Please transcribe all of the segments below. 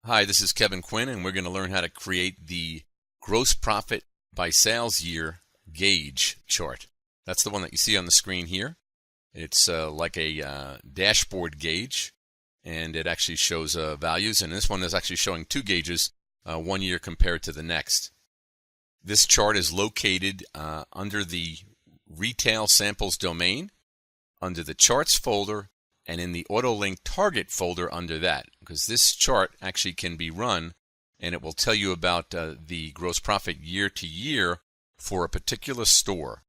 Hi, this is Kevin Quinn, and we're going to learn how to create the gross profit by sales year gauge chart. That's the one that you see on the screen here. It's like a dashboard gauge, and it actually shows values. And this one is actually showing two gauges, 1 year compared to the next. This chart is located under the Retail Samples domain, under the Charts folder, and in the AutoLink Target folder under that, because this chart actually can be run and it will tell you about the gross profit year to year for a particular store.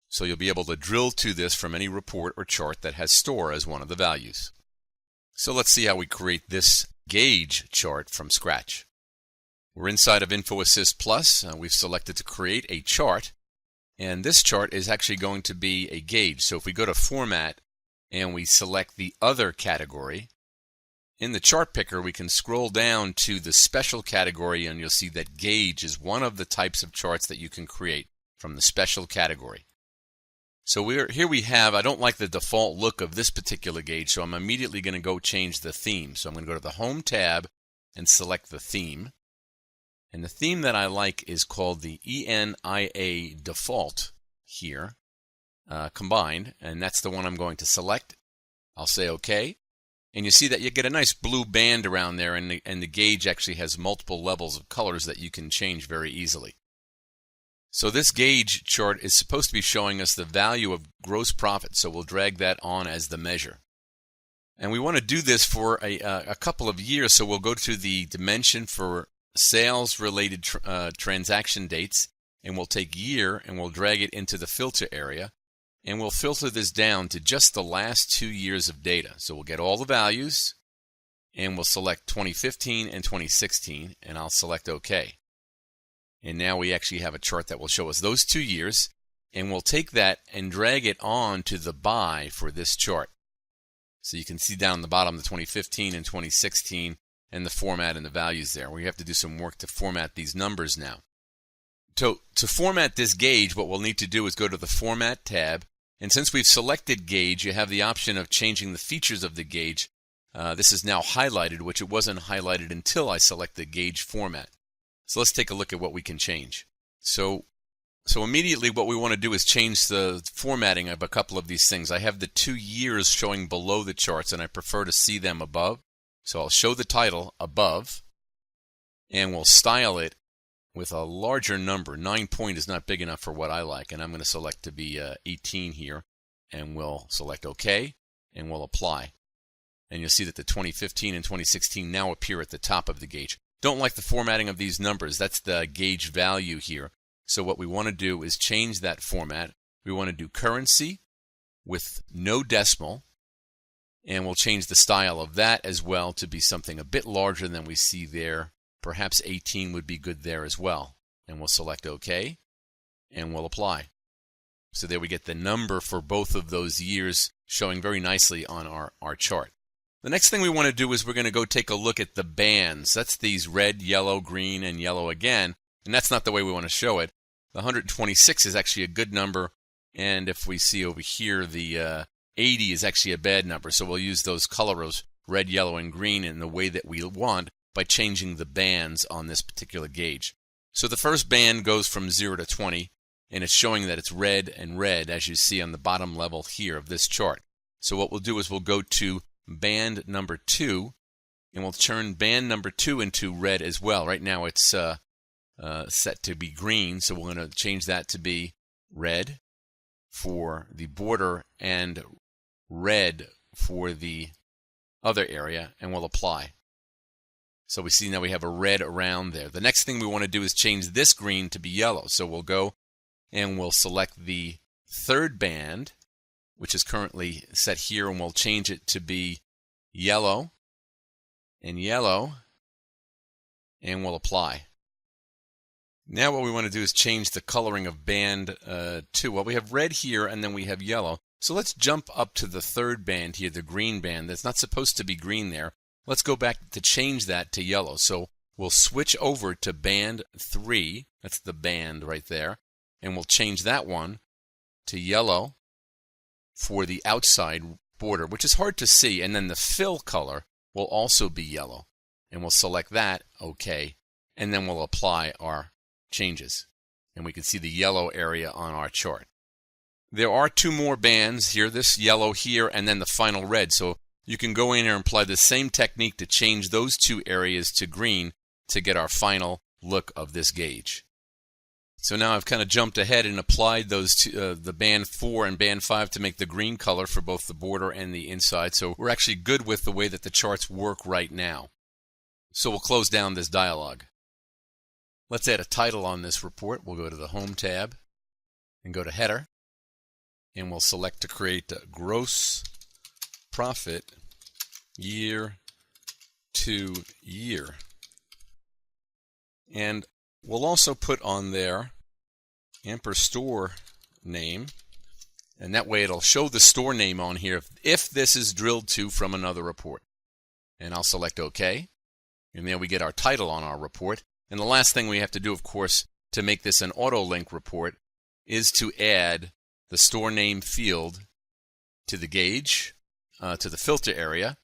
So you'll be able to drill to this from any report or chart that has store as one of the values. So let's see how we create this gauge chart from scratch. We're inside of InfoAssist Plus. We've selected to create a chart, and this chart is actually going to be a gauge. So if we go to Format and we select the Other category, in the chart picker we can scroll down to the Special category, and you'll see that gauge is one of the types of charts that you can create from the Special category. So here we have, I don't like the default look of this particular gauge, so I'm immediately going to go change the theme. So I'm going to go to the Home tab and select the theme. And the theme that I like is called the ENIA Default here. Combined, and that's the one I'm going to select. I'll say OK, and you see that you get a nice blue band around there, and the gauge actually has multiple levels of colors that you can change very easily. So this gauge chart is supposed to be showing us the value of gross profit, so we'll drag that on as the measure. And we want to do this for a couple of years, so we'll go to the dimension for sales related transaction dates, and we'll take year and we'll drag it into the filter area. And we'll filter this down to just the last 2 years of data. So we'll get all the values, and we'll select 2015 and 2016, and I'll select OK. And now we actually have a chart that will show us those 2 years, and we'll take that and drag it on to the buy for this chart. So you can see down the bottom the 2015 and 2016 and the format and the values there. We have to do some work to format these numbers now. To format this gauge, what we'll need to do is go to the Format tab. And since we've selected gauge, you have the option of changing the features of the gauge. This is now highlighted, which it wasn't highlighted until I select the gauge format. So let's take a look at what we can change. So immediately what we want to do is change the formatting of a couple of these things. I have the 2 years showing below the charts, and I prefer to see them above. So I'll show the title above, and we'll style it with a larger number. 9 point is not big enough for what I like, and I'm going to select to be 18 here, and we'll select OK, and we'll apply. And you'll see that the 2015 and 2016 now appear at the top of the gauge. Don't like the formatting of these numbers. That's the gauge value here. So what we want to do is change that format. We want to do currency with no decimal, and we'll change the style of that as well to be something a bit larger than we see there. Perhaps 18 would be good there as well. And we'll select OK, and we'll apply. So there we get the number for both of those years showing very nicely on our chart. The next thing we want to do is we're going to go take a look at the bands. That's these red, yellow, green, and yellow again. And that's not the way we want to show it. The 126 is actually a good number. And if we see over here, the 80 is actually a bad number. So we'll use those colors, red, yellow, and green, in the way that we want, by changing the bands on this particular gauge. So the first band goes from 0 to 20, and it's showing that it's red and red, as you see on the bottom level here of this chart. So what we'll do is we'll go to band number 2, and we'll turn band number 2 into red as well. Right now it's set to be green, so we're going to change that to be red for the border and red for the other area, and we'll apply. So we see now we have a red around there. The next thing we want to do is change this green to be yellow. So we'll go and we'll select the third band, which is currently set here, and we'll change it to be yellow, and we'll apply. Now what we want to do is change the coloring of band 2. Well, we have red here, and then we have yellow. So let's jump up to the third band here, the green band. That's not supposed to be green there. Let's go back to change that to yellow. So we'll switch over to band 3. That's the band right there. And we'll change that one to yellow for the outside border, which is hard to see. And then the fill color will also be yellow. and we'll select that, OK, and then we'll apply our changes. And we can see the yellow area on our chart. There are two more bands here, this yellow here and then the final red. So you can go in here and apply the same technique to change those two areas to green to get our final look of this gauge. So now I've kind of jumped ahead and applied those two, the band 4 and band 5 to make the green color for both the border and the inside. So we're actually good with the way that the charts work right now. So we'll close down this dialog. Let's add a title on this report. We'll go to the Home tab and go to Header. And we'll select to create a gross profit year to year. And we'll also put on there amper store name, and that way it'll show the store name on here if this is drilled to from another report. And I'll select OK. And there we get our title on our report. And the last thing we have to do, of course, to make this an auto-link report is to add the store name field to the gauge, to the filter area,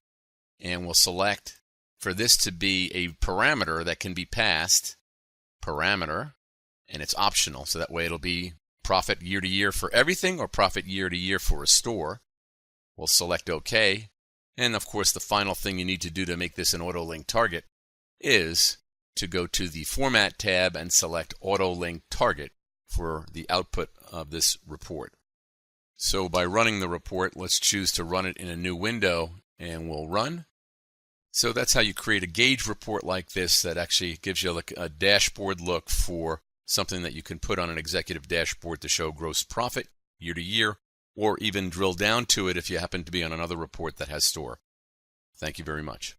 and we'll select for this to be a parameter that can be passed, parameter, and it's optional, so that way it'll be profit year to year for everything or profit year to year for a store. We'll select OK, and of course the final thing you need to do to make this an auto-link target is to go to the Format tab and select Auto-Link Target for the output of this report. So by running the report, let's choose to run it in a new window, and we'll run. So that's how you create a gauge report like this that actually gives you like a dashboard look for something that you can put on an executive dashboard to show gross profit year to year, or even drill down to it if you happen to be on another report that has store. Thank you very much.